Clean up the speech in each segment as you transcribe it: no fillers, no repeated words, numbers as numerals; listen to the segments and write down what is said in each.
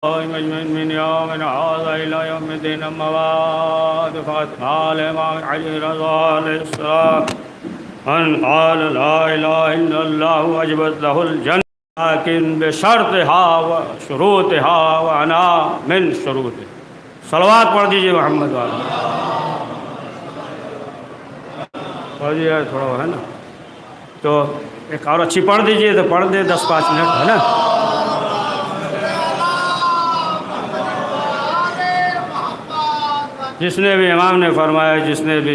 من يوم هذا إلى يوم الدين أما بعد فقد قال الإمام علي رضا عليه السلام من قال لا إله إلا الله وجبت له الجنة لكن بشرطها وشروطها وأنا من شروطها. صلوات پڑھ دیجیے محمد والا. پڑھ دیجیے تھوڑا ہے نا تو ایک اور اچھی پڑھ دیجیے تو پڑھ دے 10-5 منٹ ہے نا. جس نے بھی امام نے فرمایا جس نے بھی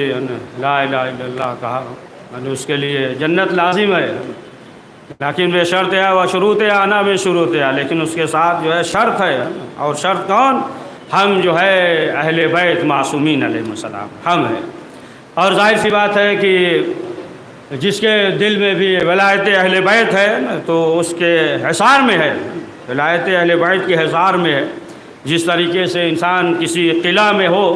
لا الہ الا اللہ کہا اس کے لیے جنت لازم ہے لیکن بے شرط ہے وہ شروط ہے آنا بھی شروط ہے لیکن اس کے ساتھ جو ہے شرط ہے. اور شرط کون؟ ہم جو ہے اہل بیت معصومین علیہ السلام ہم ہیں. اور ظاہر سی بات ہے کہ جس کے دل میں بھی ولایت اہل بیت ہے تو اس کے حصار میں ہے. ولایت اہل بیت کے حصار میں ہے. جس طریقے سے انسان کسی قلعہ میں ہو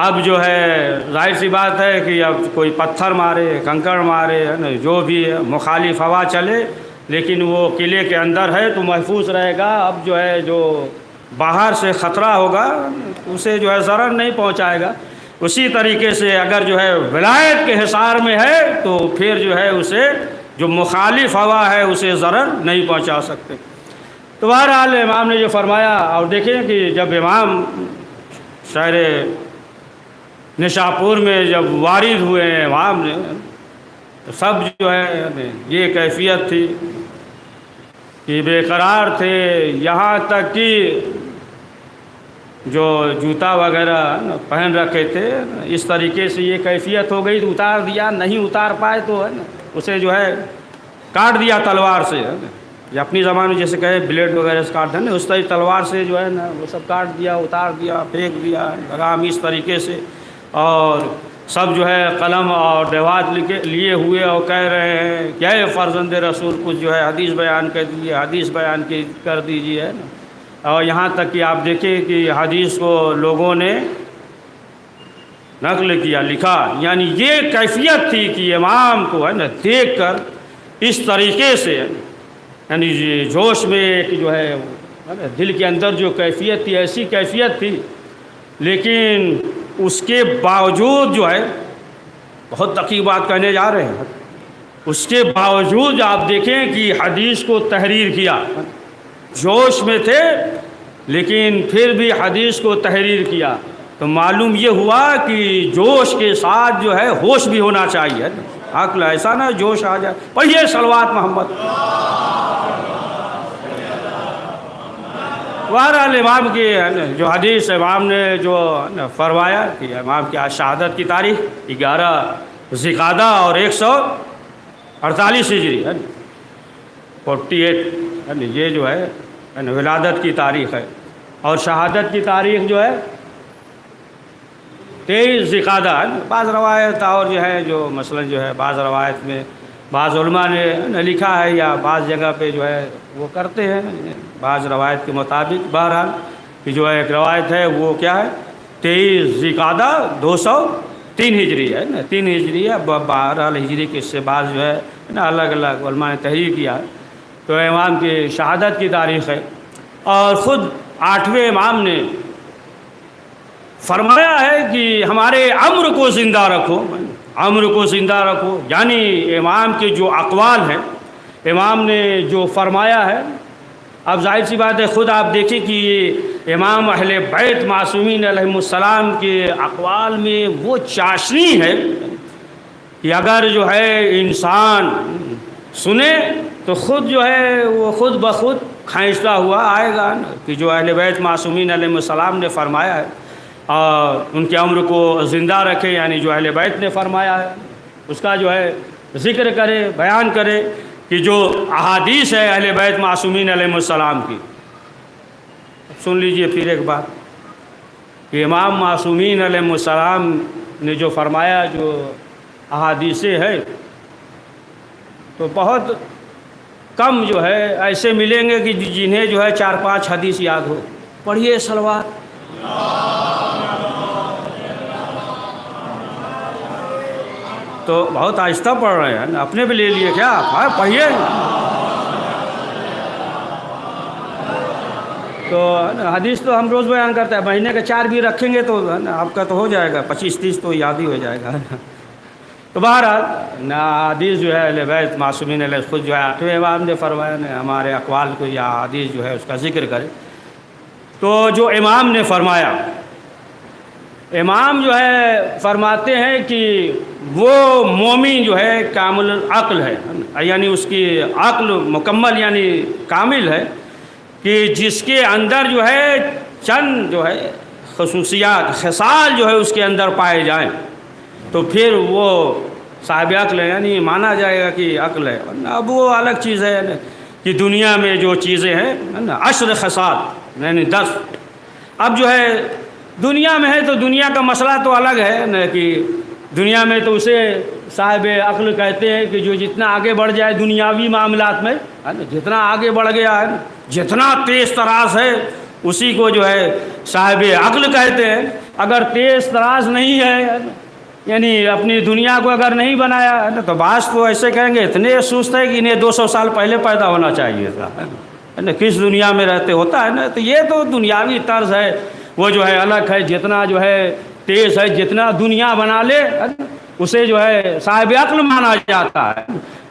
اب جو ہے ظاہر سی بات ہے کہ اب کوئی پتھر مارے کنکڑ مارے ہے نا جو بھی مخالف ہوا چلے لیکن وہ قلعے کے اندر ہے تو محفوظ رہے گا. اب جو ہے جو باہر سے خطرہ ہوگا اسے جو ہے ضرر نہیں پہنچائے گا. اسی طریقے سے اگر جو ہے ولایت کے حصار میں ہے تو پھر جو ہے اسے جو مخالف ہوا ہے اسے ضرر نہیں پہنچا سکتے. تو بہرحال امام نے جو فرمایا اور دیکھیں کہ جب امام شہر نشاپور میں جب وارد ہوئے ہیں امام نے تو سب جو ہے یہ کیفیت تھی کہ بے قرار تھے. یہاں تک کہ جو جوتا وغیرہ پہن رکھے تھے اس طریقے سے یہ کیفیت ہو گئی تو اتار دیا. نہیں اتار پائے تو ہے نا اسے جو ہے کاٹ دیا تلوار سے ہے نا یا اپنی زبان میں جیسے کہے بلیڈ وغیرہ سے کاٹ دیں نا اس طرح تلوار سے جو ہے نا وہ سب کاٹ دیا اتار دیا پھینک دیا لگام اس طریقے سے. اور سب جو ہے قلم اور دیوات لیے ہوئے اور کہہ رہے ہیں کیا ہے فرزند رسول کچھ جو ہے حدیث بیان کر دیجیے حدیث بیان کر دیجیے ہے نا. اور یہاں تک کہ آپ دیکھیں کہ حدیث کو لوگوں نے نقل کیا لکھا. یعنی یہ کیفیت تھی کہ امام کو ہے نا دیکھ کر اس طریقے سے یعنی جوش میں ایک جو ہے دل کے اندر جو کیفیت تھی ایسی کیفیت تھی لیکن اس کے باوجود جو ہے بہت دقیق بات کہنے جا رہے ہیں اس کے باوجود آپ دیکھیں کہ حدیث کو تحریر کیا. جوش میں تھے لیکن پھر بھی حدیث کو تحریر کیا تو معلوم یہ ہوا کہ جوش کے ساتھ جو ہے ہوش بھی ہونا چاہیے. عقل ایسا نہ جوش آ جائے. پڑھیے صلوات محمد. بہرحال امام کی جو حدیث امام نے جو فرمایا کہ امام کی شہادت کی تاریخ 11 ذی-القعدہ اور 148 ہجری 48 یہ جو ہے ولادت کی تاریخ ہے. اور شہادت کی تاریخ جو ہے 23 ذی-القعدہ. بعض روایت اور جو ہے جو مثلا جو ہے بعض روایت میں بعض علماء نے لکھا ہے یا بعض جگہ پہ جو ہے وہ کرتے ہیں بعض روایت کے مطابق. بہرحال کہ جو ہے ایک روایت ہے وہ کیا ہے 23 ذی-القعدہ 203 ہجری ہے نا 3 ہجری ہے. بہرحال ہجری کے اس سے بعض جو ہے نا الگ الگ علماء نے تحریر کیا ہے. تو امام کی شہادت کی تاریخ ہے. اور خود 8ویں امام نے فرمایا ہے کہ ہمارے امر کو زندہ رکھو امر کو زندہ رکھو. یعنی امام کے جو اقوال ہیں امام نے جو فرمایا ہے اب ظاہر سی بات ہے خود آپ دیکھیں کہ یہ امام اہل بیت معصومین علیہ السلام کے اقوال میں وہ چاشنی ہے کہ اگر جو ہے انسان سنے تو خود جو ہے وہ خود بخود کھینچتا ہوا آئے گا کہ جو اہل بیت معصومین علیہ السلام نے فرمایا ہے اور ان کے عمر کو زندہ رکھے. یعنی جو اہل بیت نے فرمایا ہے اس کا جو ہے ذکر کرے بیان کرے کہ جو احادیث ہے اہل بیت معصومین علیہ السلام کی. سن لیجئے پھر ایک بات کہ امام معصومین علیہ السلام نے جو فرمایا جو احادیثیں ہے تو بہت کم جو ہے ایسے ملیں گے کہ جنہیں جو ہے 4-5 حدیث یاد ہو. پڑھیے صلوات. تو بہت آہستہ پڑھ رہے ہیں اپنے بھی لے لیے کیا پڑھیے. تو حدیث تو ہم روز بیان کرتے ہیں، مہینے کے 4 بھی رکھیں گے تو آپ کا تو ہو جائے گا 25-30 تو یاد ہی ہو جائے گا. تو بہرحال نہ حدیث جو ہے اہل بیت معصومین علیہ خود جو ہے 8ویں امام نے فرمایا نے ہمارے اقوال کو یا حدیث جو ہے اس کا ذکر کرے. تو جو امام نے فرمایا، امام جو ہے فرماتے ہیں کہ وہ مومن جو ہے کامل العقل ہے، یعنی اس کی عقل مکمل یعنی کامل ہے، کہ جس کے اندر جو ہے چند جو ہے خصوصیات خصال جو ہے اس کے اندر پائے جائیں تو پھر وہ صاحب عقل ہے، یعنی مانا جائے گا کہ عقل ہے. اب وہ الگ چیز ہے کہ دنیا میں جو چیزیں ہیں 10 خصال یعنی 10. اب جو ہے دنیا میں ہے تو دنیا کا مسئلہ تو الگ ہے نا، کہ دنیا میں تو اسے صاحب عقل کہتے ہیں کہ جو جتنا آگے بڑھ جائے دنیاوی معاملات میں، جتنا آگے بڑھ گیا ہے، جتنا تیز تراز ہے اسی کو جو ہے صاحب عقل کہتے ہیں. اگر تیز تراز نہیں ہے یعنی اپنی دنیا کو اگر نہیں بنایا ہے نا، تو بعض تو ایسے کہیں گے اتنے سست ہے کہ انہیں 200 سال پہلے پیدا ہونا چاہیے تھا، ہے نا، کس دنیا میں رہتے ہوتا ہے نا. تو یہ تو دنیاوی طرز ہے، وہ جو ہے الگ ہے. جتنا جو ہے تیز ہے، جتنا دنیا بنا لے اسے جو ہے صاحب عقل مانا جاتا ہے.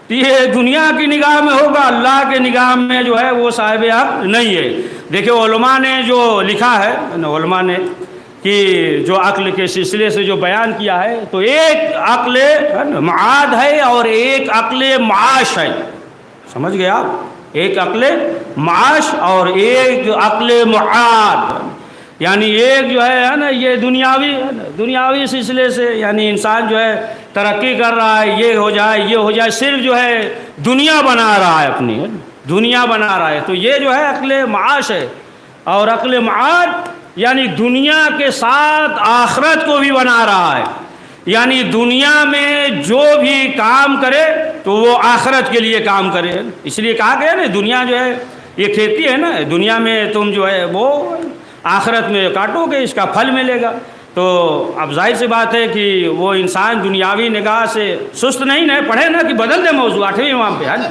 یہ دنیا کی نگاہ میں ہوگا، اللہ کے نگاہ میں جو ہے وہ صاحب عقل نہیں ہے. دیکھیں علماء نے جو لکھا ہے، علماء نے کہ جو عقل کے سلسلے سے جو بیان کیا ہے، تو ایک عقل معاد ہے اور ایک عقل معاش ہے. سمجھ گئے آپ؟ ایک عقل معاش اور ایک عقل معاد. یعنی ایک جو ہے نا یہ دنیاوی سلسلے سے، یعنی انسان جو ہے ترقی کر رہا ہے، یہ ہو جائے یہ ہو جائے، صرف جو ہے دنیا بنا رہا ہے، اپنی دنیا بنا رہا ہے. تو یہ جو ہے عقل معاش ہے. اور عقل معاد یعنی دنیا کے ساتھ آخرت کو بھی بنا رہا ہے، یعنی دنیا میں جو بھی کام کرے تو وہ آخرت کے لیے کام کرے. اس لیے کہا گیا نا دنیا جو ہے یہ کھیتی ہے نا، دنیا میں تم جو ہے وہ آخرت میں کاٹو گے، اس کا پھل ملے گا. تو اب ظاہر سی بات ہے کہ وہ انسان دنیاوی نگاہ سے سست نہیں ہے. پڑھے نا کہ بدل دے موضوع 8ویں امام پہ ہے نا.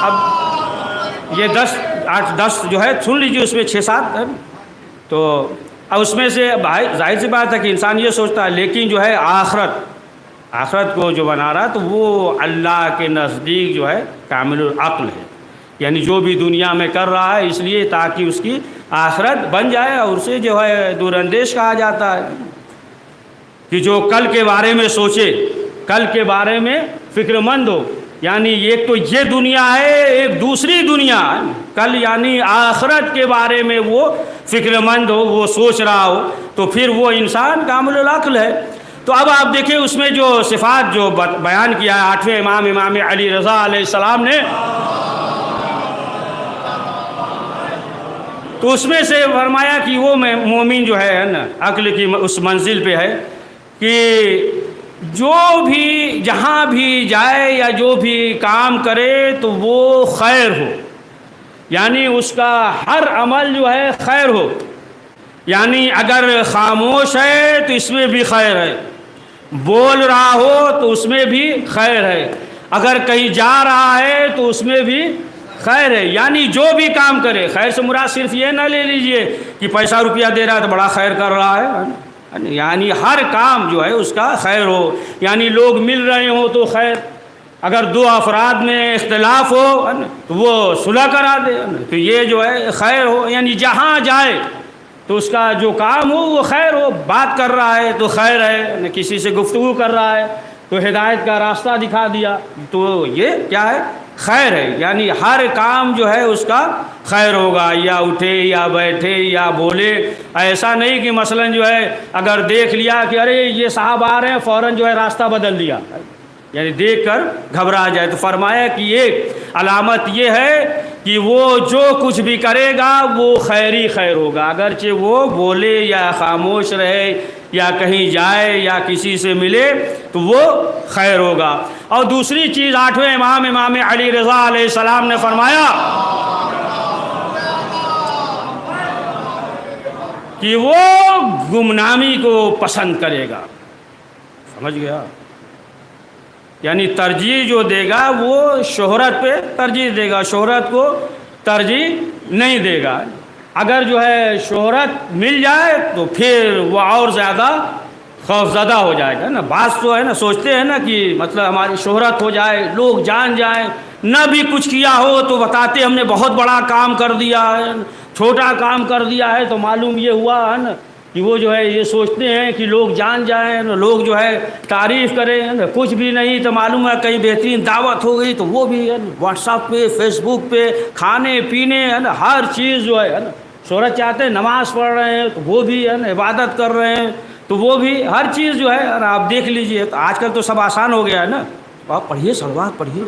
اب یہ 10 جو ہے سن لیجیے، اس میں 6-7 ہے. تو اب اس میں سے ظاہر سی بات ہے کہ انسان یہ سوچتا ہے، لیکن جو ہے آخرت کو جو بنا رہا ہے تو وہ اللہ کے نزدیک جو ہے کامل العقل ہے. یعنی جو بھی دنیا میں کر رہا ہے اس لیے تاکہ اس کی آخرت بن جائے، اور اسے جو ہے دور اندیش کہا جاتا ہے کہ جو کل کے بارے میں سوچے، کل کے بارے میں فکر مند ہو. یعنی ایک تو یہ دنیا ہے، ایک دوسری دنیا ہے. کل یعنی آخرت کے بارے میں وہ فکر مند ہو، وہ سوچ رہا ہو، تو پھر وہ انسان کامل العقل ہے. تو اب آپ دیکھیں اس میں جو صفات جو بیان کیا ہے 8ویں امام علی رضا علیہ السلام نے، تو اس میں سے فرمایا کہ وہ مومن جو ہے نا عقل کی اس منزل پہ ہے کہ جو بھی جہاں بھی جائے یا جو بھی کام کرے تو وہ خیر ہو، یعنی اس کا ہر عمل جو ہے خیر ہو. یعنی اگر خاموش ہے تو اس میں بھی خیر ہے، بول رہا ہو تو اس میں بھی خیر ہے، اگر کہیں جا رہا ہے تو اس میں بھی خیر ہے. یعنی جو بھی کام کرے، خیر سے مراد صرف یہ نہ لے لیجئے کہ پیسہ روپیہ دے رہا ہے تو بڑا خیر کر رہا ہے، یعنی ہر کام جو ہے اس کا خیر ہو. یعنی لوگ مل رہے ہوں تو خیر، اگر 2 افراد میں اختلاف ہو تو وہ صلح کرا دے، تو یہ جو ہے خیر ہو. یعنی جہاں جائے تو اس کا جو کام ہو وہ خیر ہو. بات کر رہا ہے تو خیر ہے، کسی سے گفتگو کر رہا ہے تو ہدایت کا راستہ دکھا دیا، تو یہ کیا ہے؟ خیر ہے. یعنی ہر کام جو ہے اس کا خیر ہوگا، یا اٹھے یا بیٹھے یا بولے. ایسا نہیں کہ مثلا جو ہے اگر دیکھ لیا کہ ارے یہ صاحب آ رہے ہیں، فوراً جو ہے راستہ بدل دیا، یعنی دیکھ کر گھبرا جائے. تو فرمایا کہ ایک علامت یہ ہے کہ وہ جو کچھ بھی کرے گا وہ خیر ہی خیر ہوگا، اگرچہ وہ بولے یا خاموش رہے یا کہیں جائے یا کسی سے ملے تو وہ خیر ہوگا. اور دوسری چیز 8ویں امام علی رضا علیہ السلام نے فرمایا کہ وہ گمنامی کو پسند کرے گا. سمجھ گیا؟ یعنی ترجیح جو دے گا وہ شہرت پہ ترجیح دے گا، شہرت کو ترجیح نہیں دے گا۔ اگر جو ہے شہرت مل جائے تو پھر وہ اور زیادہ خوف زدہ ہو جائے گا نا۔ بعض تو ہے نا سوچتے ہیں نا کہ مطلب ہماری شہرت ہو جائے، لوگ جان جائیں، نہ بھی کچھ کیا ہو تو بتاتے ہم نے بہت بڑا کام کر دیا ہے، چھوٹا کام کر دیا ہے تو معلوم یہ ہوا ہے نا کہ وہ جو ہے یہ سوچتے ہیں کہ لوگ جان جائیں، لوگ جو ہے تعریف کریں، کچھ بھی نہیں تو معلوم ہے کہیں بہترین دعوت ہو گئی تو وہ بھی ہے واٹس ایپ پہ، فیس بک پہ، کھانے پینے ہے نا ہر چیز جو ہے نا شہرت چاہتے ہیں، نماز پڑھ رہے ہیں تو وہ بھی ہے نا عبادت کر رہے ہیں تو وہ بھی ہر چیز جو ہے آپ دیکھ لیجئے۔ تو آج کل تو سب آسان ہو گیا ہے نا، آپ پڑھیے صلوات پڑھیے،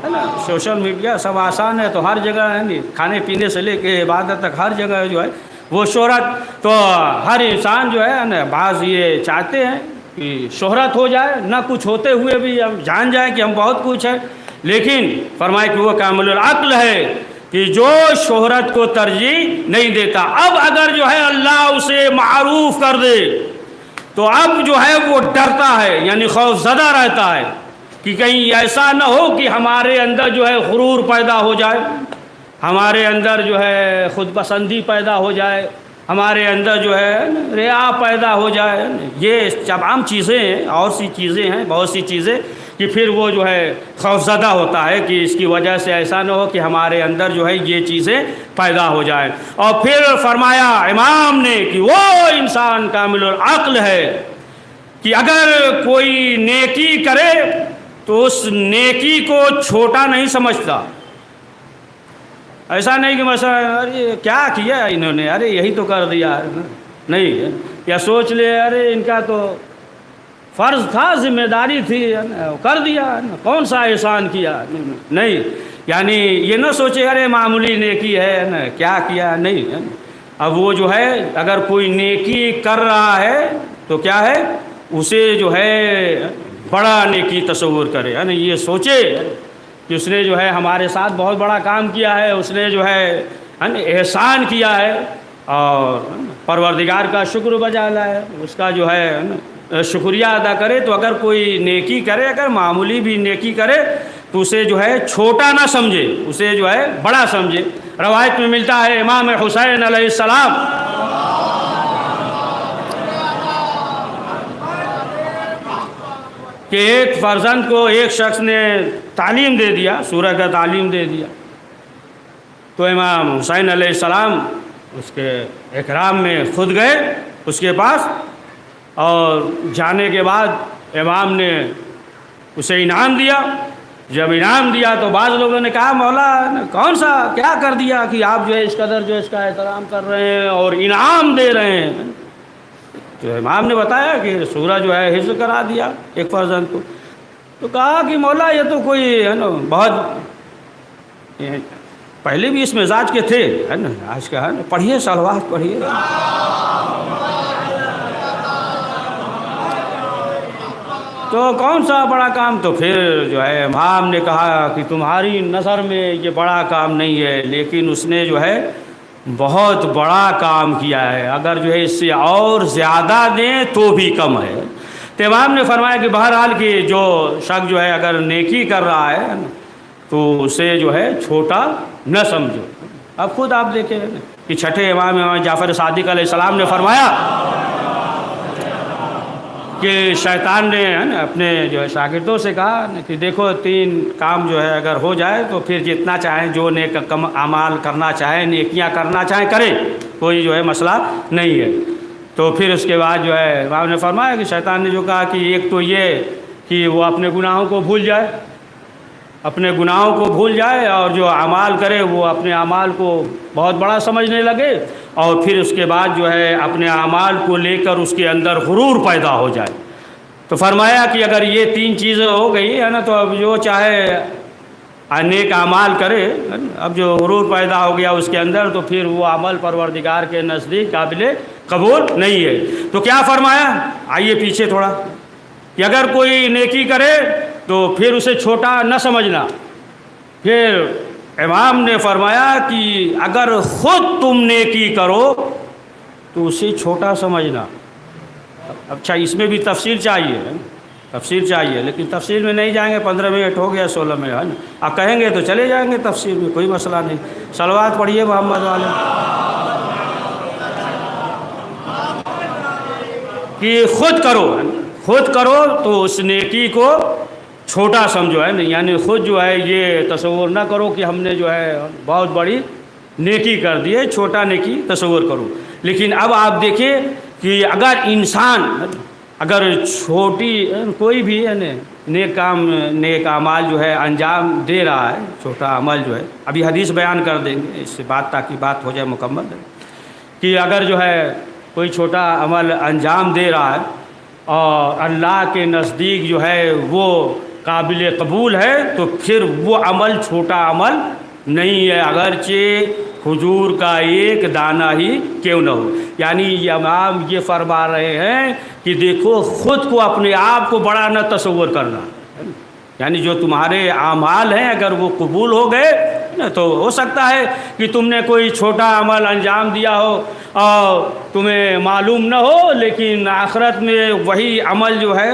ہے نا سوشل میڈیا سب آسان ہے تو ہر جگہ ہے نہیں، کھانے پینے سے لے کے عبادت تک ہر جگہ جو ہے وہ شہرت۔ تو ہر انسان جو ہے نا بعض یہ چاہتے ہیں کہ شہرت ہو جائے، نہ کچھ ہوتے ہوئے بھی ہم جان جائیں کہ ہم بہت کچھ ہے، لیکن فرمائے کہ وہ کامل العقل ہے کہ جو شہرت کو ترجیح نہیں دیتا۔ اب اگر جو ہے اللہ اسے معروف کر دے تو اب جو ہے وہ ڈرتا ہے، یعنی خوف زدہ رہتا ہے کہ کہیں ایسا نہ ہو کہ ہمارے اندر جو ہے غرور پیدا ہو جائے، ہمارے اندر جو ہے خود پسندی پیدا ہو جائے، ہمارے اندر جو ہے ریا پیدا ہو جائے۔ یہ تمام چیزیں ہیں، اور سی چیزیں ہیں، بہت سی چیزیں کہ پھر وہ جو ہے خوفزدہ ہوتا ہے کہ اس کی وجہ سے ایسا نہ ہو کہ ہمارے اندر جو ہے یہ چیزیں پیدا ہو جائیں۔ اور پھر فرمایا امام نے کہ وہ انسان کامل العقل ہے کہ اگر کوئی نیکی کرے تو اس نیکی کو چھوٹا نہیں سمجھتا۔ ایسا نہیں کہ مثلا ارے کیا کیا انہوں نے، ارے یہی تو کر دیا، نہیں، یا سوچ لے ارے ان کا تو فرض تھا، ذمہ داری تھی، کر دیا، کون سا احسان کیا، نہیں، یعنی یہ نہ سوچے ارے معمولی نیکی ہے نا کیا کیا، نہیں۔ اب وہ جو ہے اگر کوئی نیکی کر رہا ہے تو کیا ہے اسے جو ہے بڑا نیکی تصور کرے، ہے نا، یہ سوچے کہ اس نے جو ہے ہمارے ساتھ بہت بڑا کام کیا ہے، اس نے جو ہے احسان کیا ہے، اور پروردگار کا شکر بجا لائے، اس کا جو ہے شکریہ ادا کرے۔ تو اگر کوئی نیکی کرے، اگر معمولی بھی نیکی کرے تو اسے جو ہے چھوٹا نہ سمجھے، اسے جو ہے بڑا سمجھے۔ روایت میں ملتا ہے امام حسین علیہ السلام کہ ایک فرزند کو ایک شخص نے تعلیم دے دیا، سورہ کا تعلیم دے دیا، تو امام حسین علیہ السلام اس کے اکرام میں خود گئے اس کے پاس، اور جانے کے بعد امام نے اسے انعام دیا۔ جب انعام دیا تو بعض لوگوں نے کہا مولا کون سا کیا کر دیا کہ آپ جو ہے اس قدر جو اس کا احترام کر رہے ہیں اور انعام دے رہے ہیں؟ تو امام نے بتایا کہ سورہ جو ہے حفظ کرا دیا ایک فرزند کو۔ تو کہا کہ مولا یہ تو کوئی ہے نا بہت پہلے بھی اس مزاج کے تھے، ہے نا، آج کا ہے نا، پڑھیے صلوات پڑھیے۔ تو کون سا بڑا کام؟ تو پھر جو ہے امام نے کہا کہ تمہاری نظر میں یہ بڑا کام نہیں ہے، لیکن اس نے جو ہے بہت بڑا کام کیا ہے، اگر جو ہے اس سے اور زیادہ دیں تو بھی کم ہے۔ تو امام نے فرمایا کہ بہرحال کہ جو شخص جو ہے اگر نیکی کر رہا ہے تو اسے جو ہے چھوٹا نہ سمجھو۔ اب خود آپ دیکھیں کہ چھٹے امام جعفر صادق علیہ السلام نے فرمایا کہ شیطان نے اپنے جو ہے شاگردوں سے کہا کہ دیکھو 3 کام جو ہے اگر ہو جائے تو پھر جتنا چاہیں جو نیک اعمال کرنا چاہیں، نیکیاں کرنا چاہیں کریں، کوئی جو ہے مسئلہ نہیں ہے۔ تو پھر اس کے بعد جو ہے امام نے فرمایا کہ شیطان نے جو کہا کہ ایک تو یہ کہ وہ اپنے گناہوں کو بھول جائے، اپنے گناہوں کو بھول جائے، اور جو اعمال کرے وہ اپنے اعمال کو بہت بڑا سمجھنے لگے، اور پھر اس کے بعد جو ہے اپنے اعمال کو لے کر اس کے اندر غرور پیدا ہو جائے۔ تو فرمایا کہ اگر یہ 3 چیزیں ہو گئی ہے نا تو اب جو چاہے نیک اعمال کرے، اب جو غرور پیدا ہو گیا اس کے اندر تو پھر وہ عمل پروردگار کے نزدیک قابل قبول نہیں ہے۔ تو کیا فرمایا؟ آئیے پیچھے تھوڑا، کہ اگر کوئی نیکی کرے تو پھر اسے چھوٹا نہ سمجھنا۔ پھر امام نے فرمایا کہ اگر خود تم نیکی کرو تو اسے چھوٹا سمجھنا، اچھا اس میں بھی تفصیل چاہیے، تفصیل چاہیے، لیکن تفصیل میں نہیں جائیں گے، 15 منٹ ہو گیا 16 میں، ہے نا، آپ کہیں گے تو چلے جائیں گے تفصیل میں، کوئی مسئلہ نہیں۔ صلوات پڑھیے محمد والے کہ خود کرو تو اس نیکی کو چھوٹا سمجھو، ہے نا، یعنی خود جو ہے یہ تصور نہ کرو کہ ہم نے جو ہے بہت بڑی نیکی کر دی ہے، چھوٹا نیکی تصور کرو۔ لیکن اب آپ دیکھیں کہ اگر انسان اگر چھوٹی کوئی بھی ہے نیک کام، نیک اعمال جو ہے انجام دے رہا ہے، چھوٹا عمل جو ہے، ابھی حدیث بیان کر دیں گے اس سے بات، تاکہ بات ہو جائے مکمل، کہ اگر جو ہے کوئی چھوٹا عمل انجام دے رہا ہے اور اللہ کے نزدیک جو ہے وہ قابل قبول ہے، تو پھر وہ عمل چھوٹا عمل نہیں ہے، اگرچہ کھجور کا ایک دانہ ہی کیوں نہ ہو۔ یعنی امام یہ فرما رہے ہیں کہ دیکھو خود کو، اپنے آپ کو بڑا نہ تصور کرنا، یعنی جو تمہارے اعمال ہیں اگر وہ قبول ہو گئے تو ہو سکتا ہے کہ تم نے کوئی چھوٹا عمل انجام دیا ہو اور تمہیں معلوم نہ ہو، لیکن آخرت میں وہی عمل جو ہے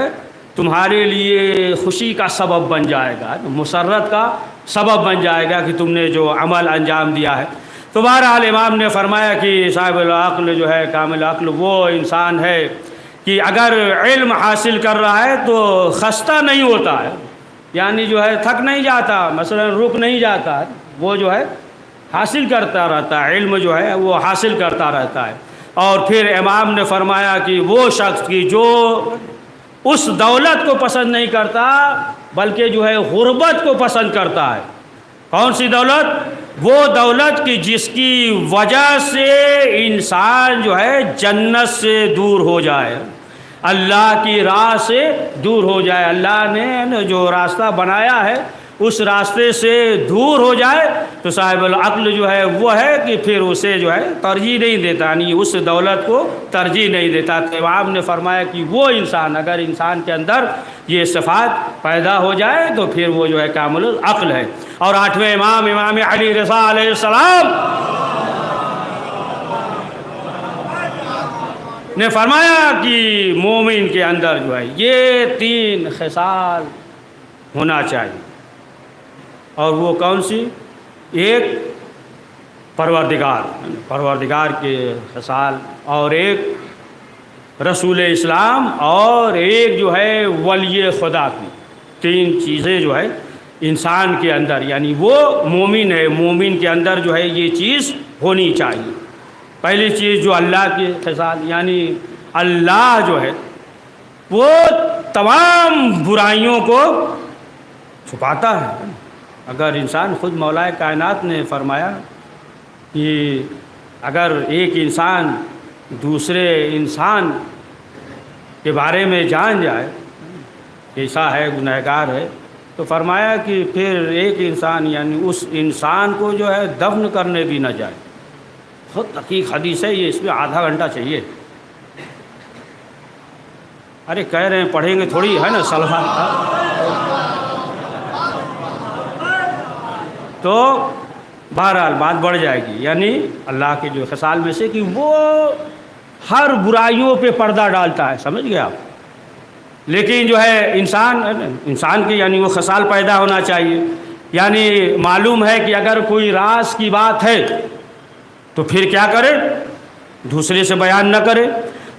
تمہارے لیے خوشی کا سبب بن جائے گا، مسرت کا سبب بن جائے گا کہ تم نے جو عمل انجام دیا ہے۔ تو بہرحال امام نے فرمایا کہ صاحب العقل جو ہے، کامل عقل، وہ انسان ہے کہ اگر علم حاصل کر رہا ہے تو خستہ نہیں ہوتا ہے، یعنی جو ہے تھک نہیں جاتا، مثلا رک نہیں جاتا ہے، وہ جو ہے حاصل کرتا رہتا ہے، علم جو ہے وہ حاصل کرتا رہتا ہے۔ اور پھر امام نے فرمایا کہ وہ شخص کی جو اس دولت کو پسند نہیں کرتا بلکہ جو ہے غربت کو پسند کرتا ہے۔ کون سی دولت؟ وہ دولت کی جس کی وجہ سے انسان جو ہے جنت سے دور ہو جائے، اللہ کی راہ سے دور ہو جائے، اللہ نے جو راستہ بنایا ہے اس راستے سے دور ہو جائے، تو صاحب العقل جو ہے وہ ہے کہ پھر اسے جو ہے ترجیح نہیں دیتا، یعنی اس دولت کو ترجیح نہیں دیتا۔ تو امام نے فرمایا کہ وہ انسان، اگر انسان کے اندر یہ صفات پیدا ہو جائے تو پھر وہ جو ہے کامل العقل ہے۔ اور 8ویں امام، امام علی رضا علیہ السلام نے فرمایا کہ مومن کے اندر جو ہے یہ 3 خصال ہونا چاہیے، اور وہ کون سی؟ ایک پروردگار کے خصال، اور ایک رسول اسلام، اور ایک جو ہے ولی خدا کی۔ 3 چیزیں جو ہے انسان کے اندر، یعنی وہ مومن ہے، مومن کے اندر جو ہے یہ چیز ہونی چاہیے۔ پہلی چیز جو اللہ کے خصال، یعنی اللہ جو ہے وہ تمام برائیوں کو چھپاتا ہے۔ اگر انسان، خود مولا کائنات نے فرمایا کہ اگر ایک انسان دوسرے انسان کے بارے میں جان جائے کیسا ہے، گنہگار ہے، تو فرمایا کہ پھر ایک انسان، یعنی اس انسان کو جو ہے دفن کرنے بھی نہ جائے۔ بہت دقیق حدیث ہے یہ، اس میں آدھا گھنٹہ چاہیے۔ ارے کہہ رہے ہیں پڑھیں گے تھوڑی، ہے نا، صلوات۔ تو بہرحال بات بڑھ جائے گی، یعنی اللہ کے جو خصال میں سے کہ وہ ہر برائیوں پہ پردہ ڈالتا ہے، سمجھ گئے آپ؟ لیکن جو ہے انسان کے یعنی وہ خصال پیدا ہونا چاہیے، یعنی معلوم ہے کہ اگر کوئی راز کی بات ہے تو پھر کیا کرے؟ دوسرے سے بیان نہ کرے۔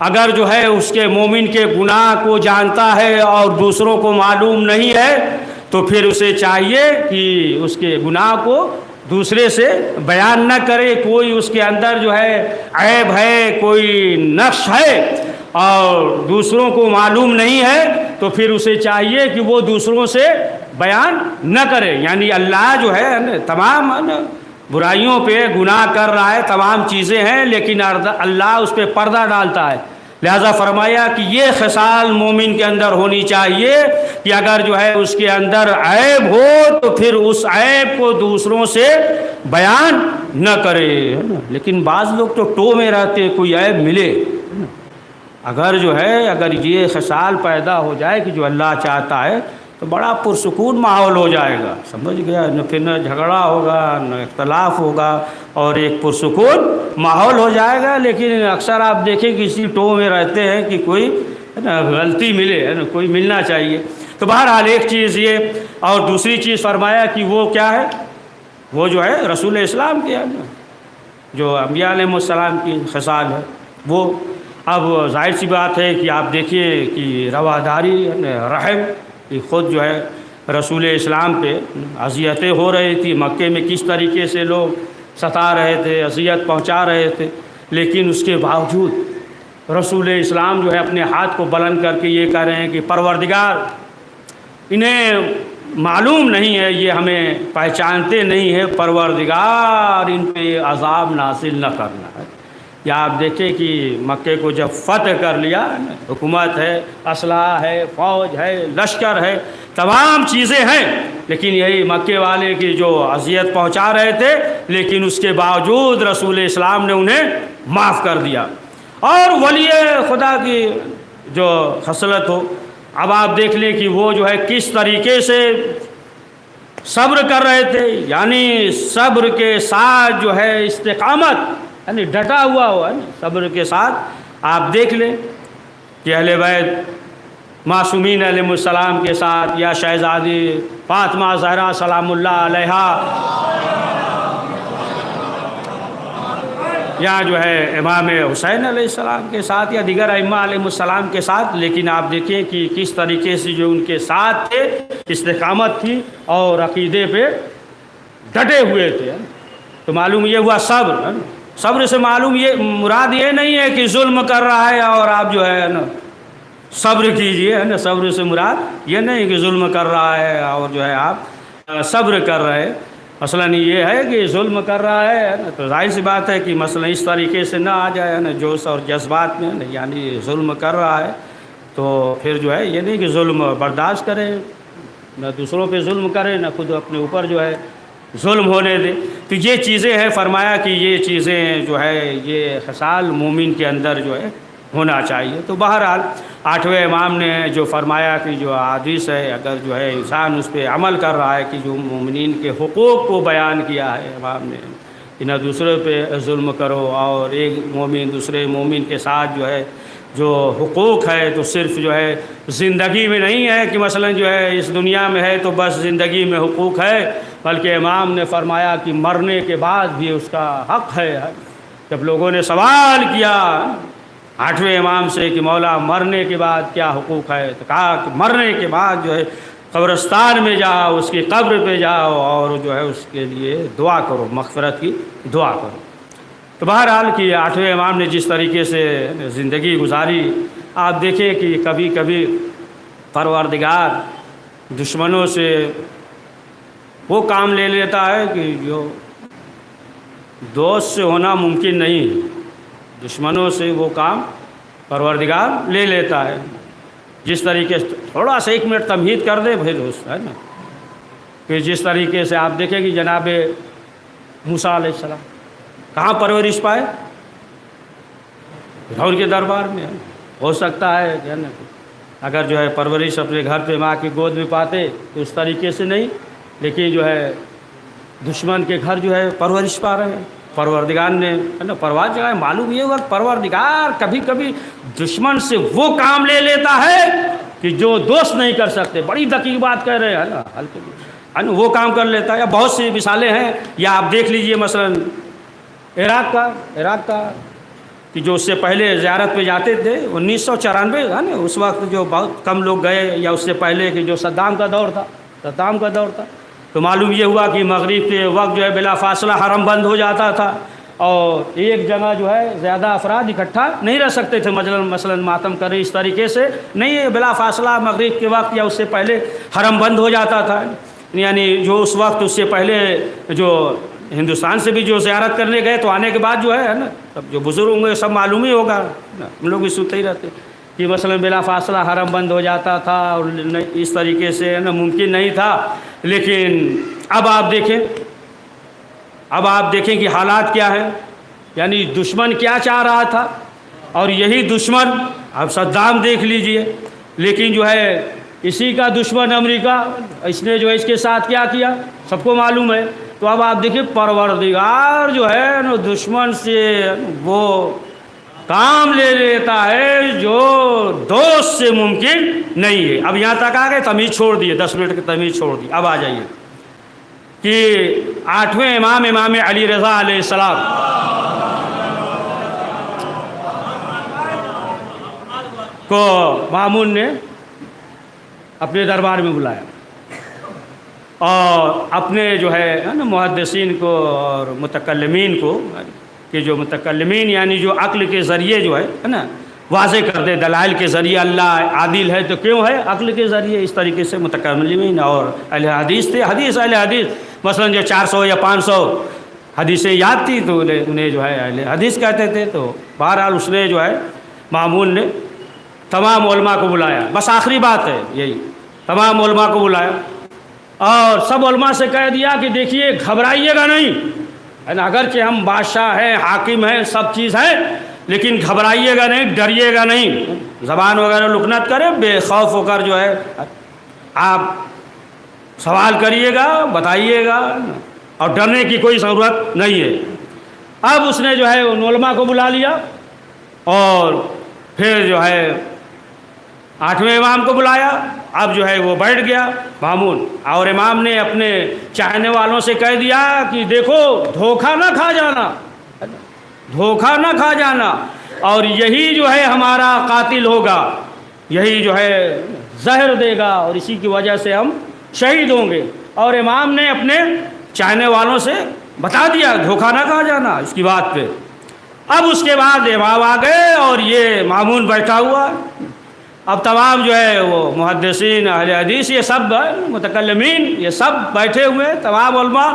اگر جو ہے اس کے مومن کے گناہ کو جانتا ہے اور دوسروں کو معلوم نہیں ہے تو پھر اسے چاہیے کہ اس کے گناہ کو دوسرے سے بیان نہ کرے۔ کوئی اس کے اندر جو ہے عیب ہے، کوئی نقص ہے اور دوسروں کو معلوم نہیں ہے تو پھر اسے چاہیے کہ وہ دوسروں سے بیان نہ کرے۔ یعنی اللہ جو ہے تمام برائیوں پہ گناہ کر رہا ہے، تمام چیزیں ہیں، لیکن اللہ اس پہ پردہ ڈالتا ہے۔ لہذا فرمایا کہ یہ خصال مومن کے اندر ہونی چاہیے کہ اگر جو ہے اس کے اندر عیب ہو تو پھر اس عیب کو دوسروں سے بیان نہ کرے۔ لیکن بعض لوگ تو ٹو میں رہتے ہیں، کوئی عیب ملے، اگر یہ خصال پیدا ہو جائے کہ جو اللہ چاہتا ہے تو بڑا پرسکون ماحول ہو جائے گا، سمجھ گیا؟ پھر نہ جھگڑا ہوگا نہ اختلاف ہوگا اور ایک پرسکون ماحول ہو جائے گا۔ لیکن اکثر آپ دیکھیں کہ اسی ٹو میں رہتے ہیں کہ کوئی ہے نا غلطی ملے، ہے نا کوئی ملنا چاہیے۔ تو بہرحال ایک چیز یہ، اور دوسری چیز فرمایا کہ وہ کیا ہے، وہ جو ہے رسول اسلام کے ہے نا، جو انبیاء علیہ السلام کی خصال ہے وہ۔ اب ظاہر سی بات ہے کہ آپ دیکھیے کہ رواداری رحم کہ خود جو ہے رسول اسلام پہ اذیتیں ہو رہی تھی، مکے میں کس طریقے سے لوگ ستا رہے تھے، اذیت پہنچا رہے تھے، لیکن اس کے باوجود رسول اسلام جو ہے اپنے ہاتھ کو بلند کر کے یہ کہہ رہے ہیں کہ پروردگار، انہیں معلوم نہیں ہے، یہ ہمیں پہچانتے نہیں ہیں، پروردگار ان پہ عذاب نازل نہ کرنا ہے۔ یا آپ دیکھیں کہ مکے کو جب فتح کر لیا، حکومت ہے، اسلحہ ہے، فوج ہے، لشکر ہے، تمام چیزیں ہیں، لیکن یہی مکے والے کی جو اذیت پہنچا رہے تھے، لیکن اس کے باوجود رسول اسلام نے انہیں معاف کر دیا۔ اور ولی خدا کی جو خصلت ہو، اب آپ دیکھ لیں کہ وہ جو ہے کس طریقے سے صبر کر رہے تھے، یعنی صبر کے ساتھ جو ہے استقامت، یعنی ڈٹا ہوا ہوا ہے صبر کے ساتھ۔ آپ دیکھ لیں کہ اہل بیت معصومین علیہ السلام کے ساتھ، یا شہزادی فاطمہ زہرا سلام اللہ علیہا، یا جو ہے امام حسین علیہ السلام کے ساتھ، یا دیگر ائمہ علیہ السلام کے ساتھ، لیکن آپ دیکھیں کہ کس طریقے سے جو ان کے ساتھ تھے، استقامت تھی اور عقیدے پہ ڈٹے ہوئے تھے۔ تو معلوم یہ ہوا صبر۔ صبر سے معلوم یہ مراد یہ نہیں ہے کہ ظلم کر رہا ہے اور آپ جو ہے نا صبر کیجئے، ہے نا، صبر سے مراد یہ نہیں کہ ظلم کر رہا ہے اور جو ہے آپ صبر کر رہے ہیں۔ مثلا یہ ہے کہ ظلم کر رہا ہے نا، تو ظاہر سی بات ہے کہ مثلا اس طریقے سے نہ آ جائے نا جوش اور جذبات میں، یعنی ظلم کر رہا ہے تو پھر جو ہے یہ نہیں کہ ظلم برداشت کرے، نہ دوسروں پہ ظلم کرے، نہ خود اپنے اوپر جو ہے ظلم ہونے دے۔ تو یہ چیزیں ہیں، فرمایا کہ یہ چیزیں جو ہے یہ خصال مومن کے اندر جو ہے ہونا چاہیے۔ تو بہرحال 8ویں امام نے جو فرمایا کہ جو حدیث ہے، اگر جو ہے انسان اس پہ عمل کر رہا ہے کہ جو مومنین کے حقوق کو بیان کیا ہے امام نے کہ نہ دوسرے پہ ظلم کرو، اور ایک مومن دوسرے مومن کے ساتھ جو ہے جو حقوق ہے تو صرف جو ہے زندگی میں نہیں ہے کہ مثلا جو ہے اس دنیا میں ہے تو بس زندگی میں حقوق ہے، بلکہ امام نے فرمایا کہ مرنے کے بعد بھی اس کا حق ہے۔ جب لوگوں نے سوال کیا 8ویں امام سے کہ مولا مرنے کے بعد کیا حقوق ہے، تو کہا کہ مرنے کے بعد جو ہے قبرستان میں جاؤ، اس کی قبر پہ جاؤ اور جو ہے اس کے لیے دعا کرو، مغفرت کی دعا کرو۔ تو بہرحال کہ 8ویں امام نے جس طریقے سے زندگی گزاری، آپ دیکھیں کہ کبھی کبھی پروردگار دشمنوں سے وہ کام لے لیتا ہے کہ جو دوست سے ہونا ممکن نہیں ہے، دشمنوں سے وہ کام پروردگار لے لیتا ہے۔ جس طریقے سے تھوڑا سا 1 منٹ تمہید کر دے بھائی دوست، ہے نا، کہ جس طریقے سے آپ دیکھیں کہ جناب موسیٰ علیہ السلام کہاں پرورش پائے، فرعون کے دربار میں۔ ہو سکتا ہے کہ نا اگر جو ہے پرورش اپنے گھر پہ ماں کی گود میں پاتے تو اس طریقے سے نہیں، لیکن جو ہے دشمن کے گھر جو ہے پرورش پا رہے ہیں، پروردگار نے ہے نا پرواز جگہ۔ معلوم یہ وقت پروردگار کبھی کبھی دشمن سے وہ کام لے لیتا ہے کہ جو دوست نہیں کر سکتے۔ بڑی دقیق بات کہہ رہے ہیں نا، ہے نا، وہ کام کر لیتا ہے۔ یا بہت سی مثالیں ہیں، یا آپ دیکھ لیجئے مثلا عراق کا کہ جو اس سے پہلے زیارت پہ جاتے تھے 1994 ہے نا، اس وقت جو بہت کم لوگ گئے، یا اس سے پہلے کہ جو صدام کا دور تھا، تو معلوم یہ ہوا کہ مغرب کے وقت جو ہے بلا فاصلہ حرم بند ہو جاتا تھا، اور ایک جگہ جو ہے زیادہ افراد اکٹھا نہیں رہ سکتے تھے، مثلا ماتم کرے اس طریقے سے نہیں، بلا فاصلہ مغرب کے وقت یا اس سے پہلے حرم بند ہو جاتا تھا۔ یعنی جو اس وقت اس سے پہلے جو ہندوستان سے بھی جو زیارت کرنے گئے تو آنے کے بعد جو ہے نا، سب جو بزرگ ہوں گے سب معلوم ہی ہوگا، ہم لوگ بھی سنتے ہی رہتے کہ مثلا بلا فاصلہ حرم بند ہو جاتا تھا، اور اس طریقے سے نا ممکن نہیں تھا۔ لیکن اب آپ دیکھیں کہ حالات کیا ہیں، یعنی دشمن کیا چاہ رہا تھا، اور یہی دشمن اب صدام دیکھ لیجئے، لیکن جو ہے اسی کا دشمن امریکہ، اس نے جو ہے اس کے ساتھ کیا کیا سب کو معلوم ہے۔ تو اب آپ دیکھیں پروردگار جو ہے نا دشمن سے وہ کام لے لیتا ہے جو دوست سے ممکن نہیں ہے. اب یہاں تک آ گئے, تمیز چھوڑ دیے, 10 منٹ کی تمیز چھوڑ دی. اب آ جائیے کہ 8ویں امام علی رضا علیہ السلام کو مامون نے اپنے دربار میں بلایا اور اپنے جو ہے نا محدثین کو اور متکلمین کو, کہ جو متکلمین یعنی جو عقل کے ذریعے جو ہے نا واضح کر دے, دلائل کے ذریعے اللہ عادل ہے تو کیوں ہے, عقل کے ذریعے اس طریقے سے متکلمین اور اہل حدیث تھے. اہل حدیث مثلا جو 400 یا 500 حدیثیں یاد تھی تو انہیں جو ہے اہل حدیث کہتے تھے. تو بہرحال اس نے جو ہے مامون نے تمام علماء کو بلایا. بس آخری بات ہے یہی, تمام علماء کو بلایا اور سب علماء سے کہہ دیا کہ دیکھیے گھبرائیے گا نہیں, اگرچہ ہم بادشاہ ہیں, حاکم ہیں, سب چیز ہے, لیکن گھبرائیے گا نہیں, ڈریے گا نہیں, زبان وغیرہ لکنت کرے, بے خوف ہو کر جو ہے آپ سوال کریے گا, بتائیے گا, اور ڈرنے کی کوئی ضرورت نہیں ہے. اب اس نے جو ہے ان علماء کو بلا لیا اور پھر جو ہے 8ویں امام کو بلایا. اب جو ہے وہ بیٹھ گیا مامون, اور امام نے اپنے چاہنے والوں سے کہہ دیا کہ دیکھو دھوکہ نہ کھا جانا, دھوکہ نہ کھا جانا, اور یہی جو ہے ہمارا قاتل ہوگا, یہی جو ہے زہر دے گا اور اسی کی وجہ سے ہم شہید ہوں گے. اور امام نے اپنے چاہنے والوں سے بتا دیا دھوکہ نہ کھا جانا اس کی بات پہ. اب اس کے بعد امام آ گئے اور یہ مامون بیٹھا ہوا. اب تمام جو ہے وہ محدثین, اہل حدیث, یہ سب متکلمین, یہ سب بیٹھے ہوئے تمام علماء.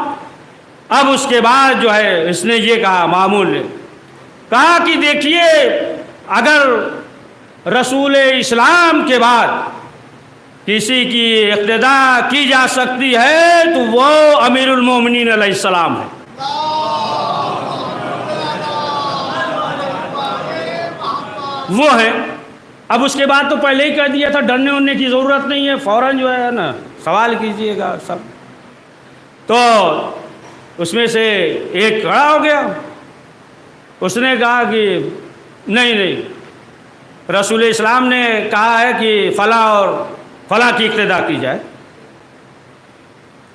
اب اس کے بعد جو ہے اس نے یہ کہا, مامون نے کہا کہ دیکھیے اگر رسول اسلام کے بعد کسی کی اقتدا کی جا سکتی ہے تو وہ امیر المومنین علیہ السلام ہے. وہ ہے. اب اس کے بعد تو پہلے ہی کہہ دیا تھا, ڈرنے اڑنے کی ضرورت نہیں ہے, فوراً جو ہے نا سوال کیجئے گا سب. تو اس میں سے ایک کھڑا ہو گیا, اس نے کہا کہ نہیں, رسول اسلام نے کہا ہے کہ فلاں اور فلاں کی اقتدا کی جائے.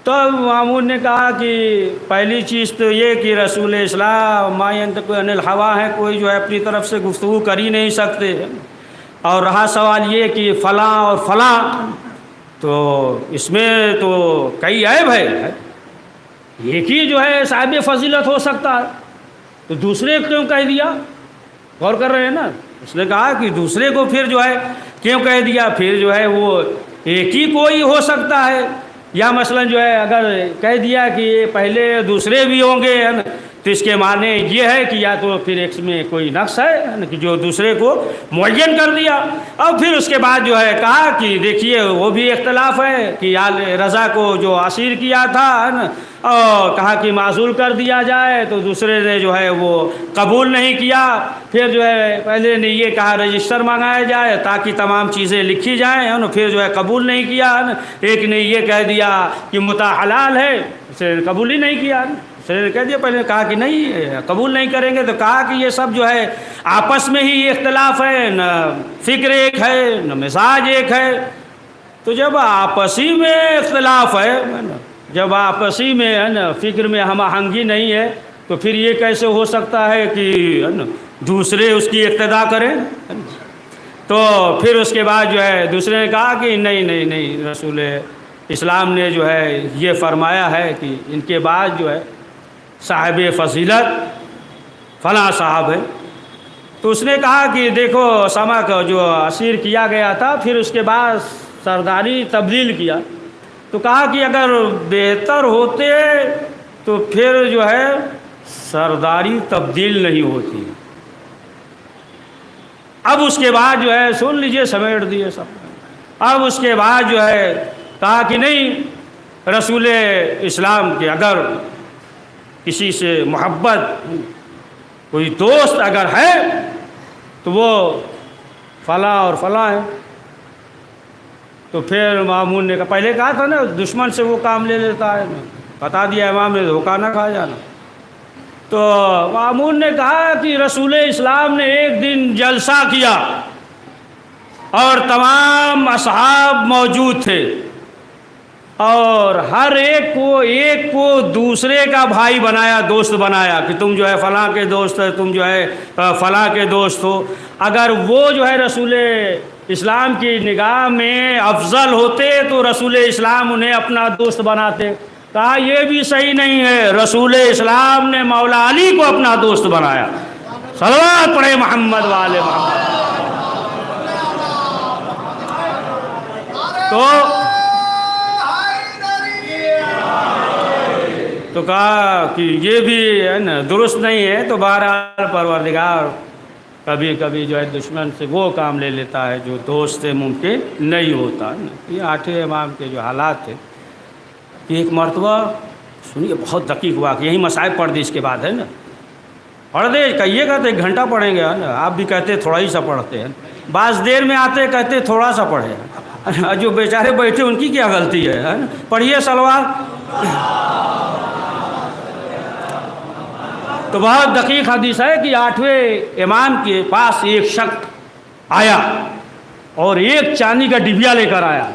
تو مامون نے کہا کہ پہلی چیز تو یہ کہ رسول اسلام ما ینطق عن الہوا ہے, کوئی جو ہے اپنی طرف سے گفتگو کر ہی نہیں سکتے. اور رہا سوال یہ کہ فلاں اور فلاں, تو اس میں تو کئی عیب ہے, ایک ہی جو ہے صاحب فضیلت ہو سکتا ہے, تو دوسرے کیوں کہہ دیا؟ غور کر رہے ہیں نا. اس نے کہا کہ دوسرے کو پھر جو ہے کیوں کہہ دیا, پھر جو ہے وہ ایک ہی کوئی ہو سکتا ہے, یا مثلا جو ہے اگر کہہ دیا کہ پہلے دوسرے بھی ہوں گے تو اس کے معنی یہ ہے کہ یا تو پھر ایک میں کوئی نقص ہے کہ جو دوسرے کو معین کر دیا. اور پھر اس کے بعد جو ہے کہا کہ دیکھیے وہ بھی اختلاف ہے کہ آل رضا کو جو اسیر کیا تھا اور کہا کہ معزول کر دیا جائے, تو دوسرے نے جو ہے وہ قبول نہیں کیا. پھر جو ہے پہلے نے یہ کہا رجسٹر منگایا جائے تاکہ تمام چیزیں لکھی جائیں, پھر جو ہے قبول نہیں کیا. ایک نے یہ کہہ دیا کہ متع حلال ہے, اسے قبول ہی نہیں کیا. اسے کہہ دیا, پہلے کہا کہ نہیں قبول نہیں کریں گے, تو کہا کہ یہ سب جو ہے آپس میں ہی اختلاف ہے, نہ فکر ایک ہے نہ مزاج ایک ہے. تو جب آپسی میں اختلاف ہے, جب آپسی میں ہے نا فکر میں ہم آہنگی نہیں ہے, تو پھر یہ کیسے ہو سکتا ہے کہ دوسرے اس کی اقتدا کریں. تو پھر اس کے بعد جو ہے دوسرے نے کہا کہ نہیں, رسول اسلام نے جو ہے یہ فرمایا ہے کہ ان کے بعد جو ہے صاحب فضیلت فلاں صاحب ہے. تو اس نے کہا کہ دیکھو اسامہ کا جو اسیر کیا گیا تھا, پھر اس کے بعد سرداری تبدیل کیا, تو کہا کہ اگر بہتر ہوتے تو پھر جو ہے سرداری تبدیل نہیں ہوتی. اب اس کے بعد جو ہے سن لیجئے, سمیٹ دیے سب. اب اس کے بعد جو ہے کہا کہ نہیں, رسول اسلام کے اگر کسی سے محبت, کوئی دوست اگر ہے تو وہ فلاں اور فلاں ہے. تو پھر مامون نے کہا, پہلے کہا تھا نا دشمن سے وہ کام لے لیتا ہے, بتا دیا امام نے دھوکہ نہ کھا جانا. تو مامون نے کہا کہ رسول اسلام نے ایک دن جلسہ کیا اور تمام اصحاب موجود تھے، اور ہر ایک کو دوسرے کا بھائی بنایا، دوست بنایا کہ تم جو ہے فلاں کے دوست ہے، تم جو ہے فلاں کے دوست ہو۔ اگر وہ جو ہے رسول اسلام کی نگاہ میں افضل ہوتے تو رسول اسلام انہیں اپنا دوست بناتے۔ کہا یہ بھی صحیح نہیں ہے، رسول اسلام نے مولا علی کو اپنا دوست بنایا۔ صلوات پڑھے محمد والے محمد۔ تو کہا کہ یہ بھی ہے نا درست نہیں ہے۔ تو بہرحال پروردگار کبھی کبھی جو ہے دشمن سے وہ کام لے لیتا ہے جو دوست سے ممکن نہیں ہوتا۔ یہ 8ویں امام کے جو حالات تھے کہ ایک مرتبہ سنیے، بہت دقیق ہوا کہ یہی مصائب پڑھ دی، اس کے بعد ہے نا پڑھ دے، کہیے گا تو 1 گھنٹہ پڑھیں گے نا، آپ بھی کہتے تھوڑا ہی سا پڑھتے ہیں، بعض دیر میں آتے کہتے تھوڑا سا پڑھے، جو بیچارے بیٹھے ان کی کیا غلطی ہے نا؟ پڑھیے صلوات۔ تو بہت دقیق حدیث ہے کہ 8ویں امام کے پاس ایک شخص آیا اور ایک چاندی کا ڈبیا لے کر آیا،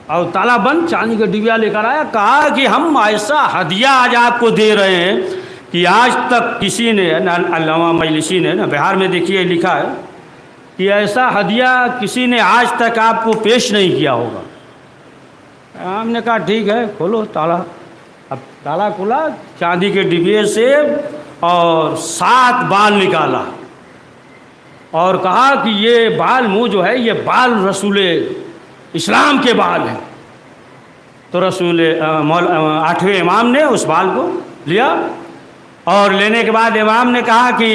اور تالا بند چاندی کا ڈبیا لے کر آیا۔ کہا کہ ہم ایسا ہدیہ آج آپ کو دے رہے ہیں کہ آج تک کسی نے، علامہ مجلسی نے نا بہار میں دیکھیے لکھا ہے کہ ایسا ہدیہ کسی نے آج تک آپ کو پیش نہیں کیا ہوگا۔ ہم نے کہا ٹھیک ہے، کھولو تالا۔ اب تالا کھلا، چاندی کے ڈبے سے اور 7 بال نکالا اور کہا کہ یہ بال منہ جو ہے یہ بال رسول اسلام کے بال ہیں۔ تو رسول 8ویں امام نے اس بال کو لیا، اور لینے کے بعد امام نے کہا کہ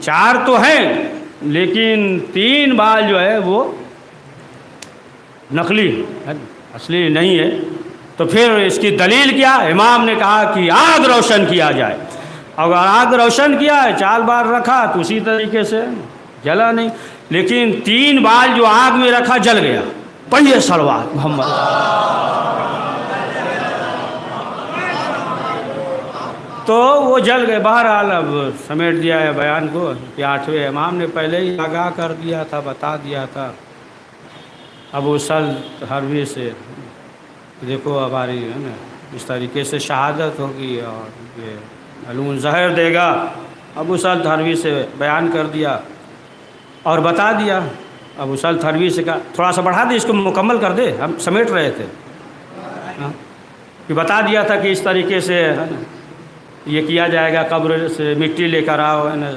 4 تو ہیں لیکن 3 بال جو ہے وہ نقلی اصلی نہیں ہے۔ تو پھر اس کی دلیل کیا؟ امام نے کہا کہ آگ روشن کیا جائے۔ اگر آگ روشن کیا ہے، 4 بار رکھا تو اسی طریقے سے جلا نہیں، لیکن 3 بال جو آگ میں رکھا جل گیا۔ پڑھیے صلوات محمد۔ تو وہ جل گئے۔ بہرحال اب سمیٹ دیا ہے بیان کو کہ 8ویں امام نے پہلے ہی آگاہ کر دیا تھا، بتا دیا تھا ابو سلط حربی سے، دیکھو ہماری ہے نا اس طریقے سے شہادت ہوگی اور یہ علوم زہر دے گا۔ ابو سلط حربی سے بیان کر دیا اور بتا دیا۔ ابو سلط حربی سے کہا تھوڑا سا بڑھا دے، اس کو مکمل کر دے، ہم سمیٹ رہے تھے، کہ بتا دیا تھا کہ اس طریقے سے ہے نا یہ کیا جائے گا، قبر سے مٹی لے کر آؤ ہے نا،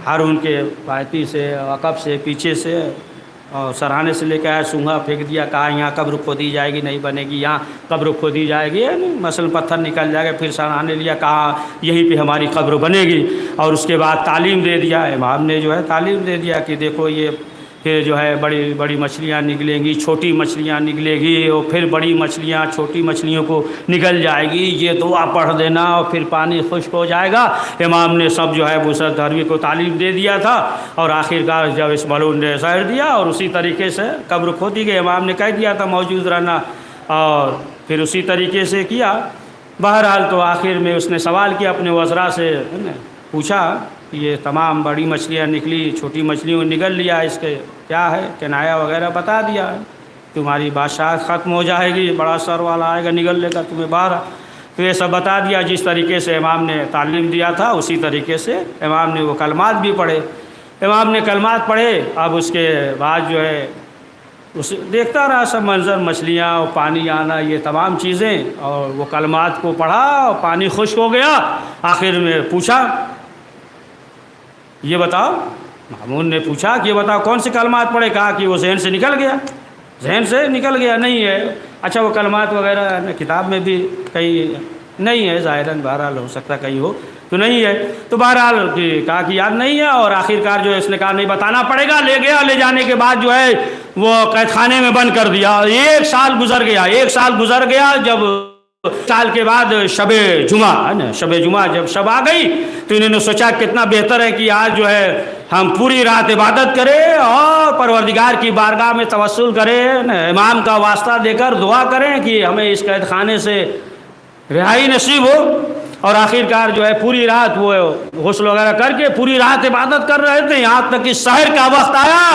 ہارون کے بایتی سے، عقب سے، پیچھے سے، اور سرہانے سے لے کے آیا، سونگھا پھینک دیا، کہا یہاں قبر کھودی جائے گی، نہیں بنے گی، یہاں قبر کھودی جائے گی، مثلا پتھر نکل جائے گا، پھر سرہانے لیا، کہا یہیں پہ ہماری قبر بنے گی۔ اور اس کے بعد تعلیم دے دیا، امام نے جو ہے تعلیم دے دیا کہ دیکھو یہ پھر جو ہے بڑی بڑی مچھلیاں نکلیں گی، چھوٹی مچھلیاں نکلے گی، اور پھر بڑی مچھلیاں چھوٹی مچھلیوں کو نکل جائے گی، یہ دعا پڑھ دینا اور پھر پانی خشک ہو جائے گا۔ امام نے سب جو ہے ابو سلط حربی کو تعلیم دے دیا تھا، اور آخرکار جب اس ملعون نے زہر دیا اور اسی طریقے سے قبر کھودی گئی، امام نے کہہ دیا تھا موجود رہنا، اور پھر اسی طریقے سے کیا۔ بہرحال تو آخر میں اس نے سوال کیا اپنے وزراء سے، پوچھا کہ یہ تمام بڑی مچھلیاں نکلی، چھوٹی مچھلیوں نگل لیا، اس کے کیا ہے کنایا وغیرہ بتا دیا، تمہاری بادشاہت ختم ہو جائے گی، بڑا سر والا آئے گا نگل لے گا تمہیں باہر۔ تو یہ سب بتا دیا، جس طریقے سے امام نے تعلیم دیا تھا اسی طریقے سے امام نے وہ کلمات بھی پڑھے۔ امام نے کلمات پڑھے، اب اس کے بعد جو ہے اس دیکھتا رہا سب منظر، مچھلیاں اور پانی آنا، یہ تمام چیزیں، اور وہ کلمات کو پڑھا اور پانی خشک ہو گیا۔ آخر میں پوچھا یہ بتاؤ، مامون نے پوچھا کہ یہ بتاؤ کون سے کلمات پڑھے؟ کہا کہ وہ ذہن سے نکل گیا، ذہن سے نکل گیا، نہیں ہے۔ اچھا وہ کلمات وغیرہ کتاب میں بھی کہیں نہیں ہے، ظاہراً بہرحال ہو سکتا کہیں ہو تو نہیں ہے۔ تو بہرحال کہا کہ یاد نہیں ہے، اور آخرکار جو ہے اس نے کہا نہیں بتانا پڑے گا، لے گیا، لے جانے کے بعد جو ہے وہ قید خانے میں بند کر دیا۔ 1 سال گزر گیا، 1 سال گزر گیا۔ جب سال کے بعد شب جمعہ ہے نا، شب جمعہ جب شب آ گئی تو انہوں نے سوچا کتنا بہتر ہے کہ آج جو ہے ہم پوری رات عبادت کریں اور پروردگار کی بارگاہ میں توسل کریں، امام کا واسطہ دے کر دعا کریں کہ ہمیں اس قید خانے سے رہائی نصیب ہو۔ اور آخر کار جو ہے پوری رات وہ غسل وغیرہ کر کے پوری رات عبادت کر رہے تھے، یہاں تک کہ سحر کا وقت آیا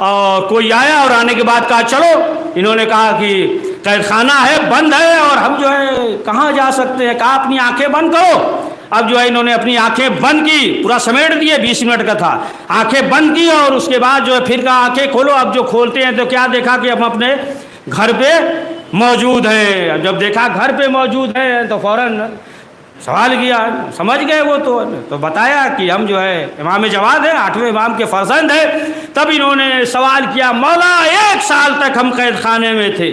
اور کوئی آیا اور آنے کے بعد کہا چلو، انہوں نے کہا کہ قید خانہ ہے، بند ہے اور ہم جو ہے کہاں جا سکتے ہیں، کہا اپنی آنکھیں بند کرو۔ اب جو ہے انہوں نے اپنی آنکھیں بند کی، پورا سمیٹ دیے، 20 منٹ کا تھا، آنکھیں بند کی اور اس کے بعد جو ہے پھر کہا آنکھیں کھولو۔ اب جو کھولتے ہیں تو کیا دیکھا کہ ہم اپنے گھر پہ موجود ہیں۔ جب دیکھا گھر پہ موجود ہیں تو فوراً سوال کیا، سمجھ گئے وہ تو بتایا کہ ہم جو ہے امام جواد ہیں، 8ویں امام کے فرزند ہیں۔ تب انہوں نے سوال کیا، مولا 1 سال تک ہم قید خانے میں تھے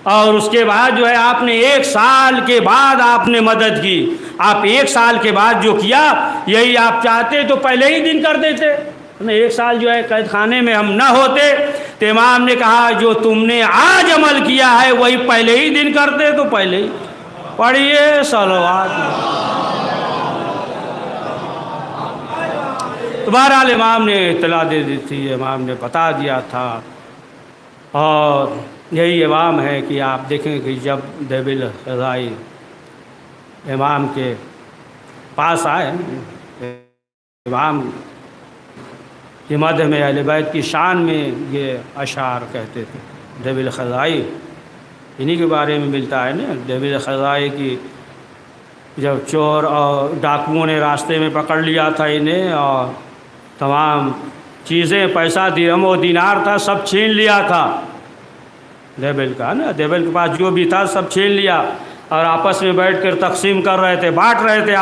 اور اس کے بعد جو ہے آپ نے 1 سال کے بعد آپ نے مدد کی، آپ 1 سال کے بعد جو کیا یہی آپ چاہتے تو پہلے ہی دن کر دیتے، 1 سال جو ہے قید خانے میں ہم نہ ہوتے۔ تو امام نے کہا جو تم نے آج عمل کیا ہے وہی پہلے ہی دن کرتے تو پہلے ہی۔ پڑھیے صلوات۔ بہرحال امام نے اطلاع دے دی تھی، امام نے بتا دیا تھا، اور یہی امام ہے کہ آپ دیکھیں کہ جب دیب الخضائی امام کے پاس آئے، امام کی مدح میں اہل بیت کی شان میں یہ اشعار کہتے تھے۔ دیب الخضائی انہی کے بارے میں ملتا ہے نا، دیب الخضائی کی جب چور اور ڈاکوؤں نے راستے میں پکڑ لیا تھا انہیں اور تمام چیزیں، پیسہ درہم و دینار تھا، سب چھین لیا تھا دیبل کا نا، دیبل کے پاس جو بھی تھا سب چھین لیا اور آپس میں بیٹھ کر تقسیم کر رہے تھے، بانٹ رہے تھے،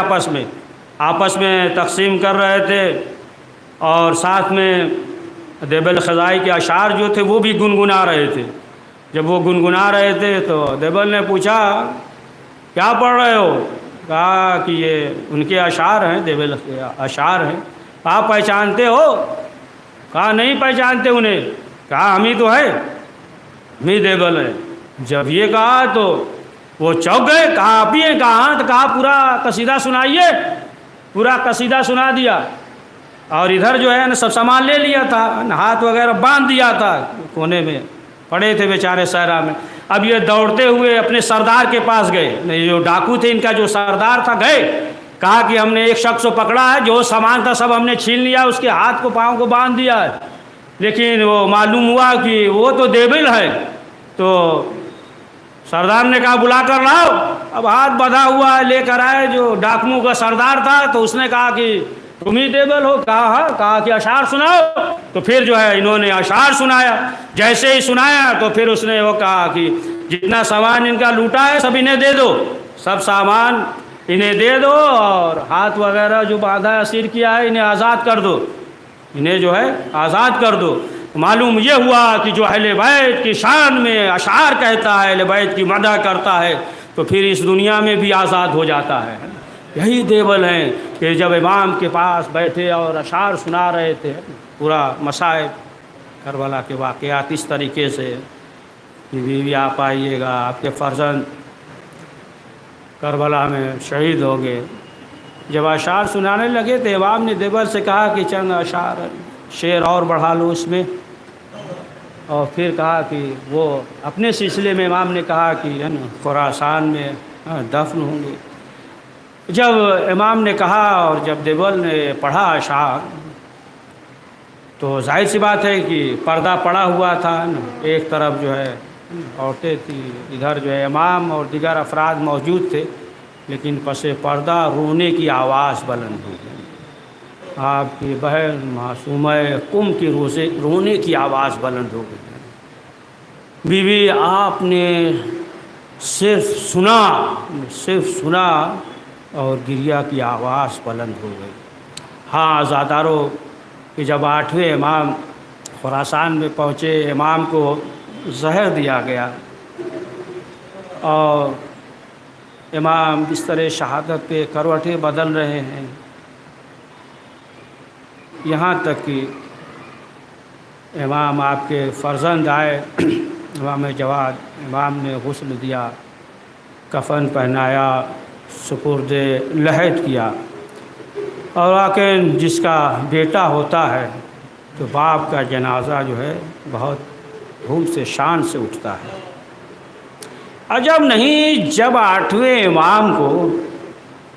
آپس میں تقسیم کر رہے تھے، اور ساتھ میں دیب الخضائی کے اشعار جو تھے وہ بھی گنگنا رہے تھے۔ جب وہ گنگنا رہے تھے تو دیبل نے پوچھا کیا پڑھ رہے ہو؟ کہا کہ یہ ان کے اشعار ہیں، دیبل کے اشعار ہیں۔ آپ پہچانتے ہو؟ کہا نہیں پہچانتے انہیں۔ کہا ہم ہی تو ہے، ہم ہی دیبل ہے۔ جب یہ کہا تو وہ چوک گئے، کہا آپ ہی ہیں؟ کہا ہاں۔ تو کہا پورا قصیدہ سنائیے، پورا قصیدہ سنا دیا، اور ادھر جو ہے نا سب سامان لے لیا تھا، ہاتھ وغیرہ باندھ دیا تھا، کونے میں پڑے تھے بیچارے صحرا میں۔ اب یہ دوڑتے ہوئے اپنے سردار کے پاس گئے، جو ڈاکو تھے ان کا جو سردار تھا، گئے، کہا کہ ہم نے ایک شخص کو پکڑا ہے، جو سامان تھا سب ہم نے چھین لیا، اس کے ہاتھ کو پاؤں کو باندھ دیا ہے، لیکن وہ معلوم ہوا کہ وہ تو دیبل ہے۔ تو سردار نے کہا بلا کر لاؤ۔ اب ہاتھ بدھا ہوا ہے، لے کر آئے، جو ڈاکوؤں کا سردار تھا، تو اس نے کہا کہ تم ہی دیبل ہو؟ کہا ہاں۔ کہا کہ اشعار سناؤ۔ تو پھر جو ہے انہوں نے اشعار سنایا۔ جیسے ہی سنایا تو پھر اس نے وہ کہا کہ جتنا سامان ان کا لوٹا ہے سب انہیں دے دو، سب سامان انہیں دے دو، اور ہاتھ وغیرہ جو باندھا ہے، اسیر کیا ہے، انہیں آزاد کر دو، انہیں جو ہے آزاد کر دو۔ معلوم یہ ہوا کہ جو اہل بیت کی شان میں اشعار کہتا ہے، اہل بیت کی مدح کرتا ہے، تو پھر اس دنیا میں بھی آزاد ہو جاتا ہے۔ یہی دیبل ہیں کہ جب امام کے پاس بیٹھے اور اشعار سنا رہے تھے، پورا مصائب کربلا کے واقعات اس طریقے سے کہ بیوی آپ آئیے گا، آپ کے فرزند کربلا میں شہید ہو گئے۔ جب اشعار سنانے لگے تو امام نے دیبل سے کہا کہ چند اشعار شعر اور بڑھا لو اس میں، اور پھر کہا کہ وہ اپنے سلسلے میں امام نے کہا کہ خراسان میں دفن ہوں گے۔ جب امام نے کہا اور جب دیبل نے پڑھا اشعار، تو ظاہر سی بات ہے کہ پردہ پڑا ہوا تھا، ایک طرف جو ہے عورتیں تھیں، ادھر جو ہے امام اور دیگر افراد موجود تھے، لیکن پس پردہ رونے کی آواز بلند ہو گئی۔ آپ کی بہن معصومہ قم کی رونے کی آواز بلند ہو گئی۔ بیوی آپ نے صرف سنا اور گریہ کی آواز بلند ہو گئی۔ ہاں عزادارو کہ جب 8ویں امام خراسان میں پہنچے، امام کو زہر دیا گیا اور امام بستر شہادت پہ کروٹیں بدل رہے ہیں، یہاں تک کہ امام آپ کے فرزند آئے، امام جواد، امام نے غسل دیا، کفن پہنایا، سپرد لحد کیا، اور لیکن جس کا بیٹا ہوتا ہے تو باپ کا جنازہ جو ہے بہت دھوم سے شان سے اٹھتا ہے۔ عجب نہیں، جب 8ویں امام کو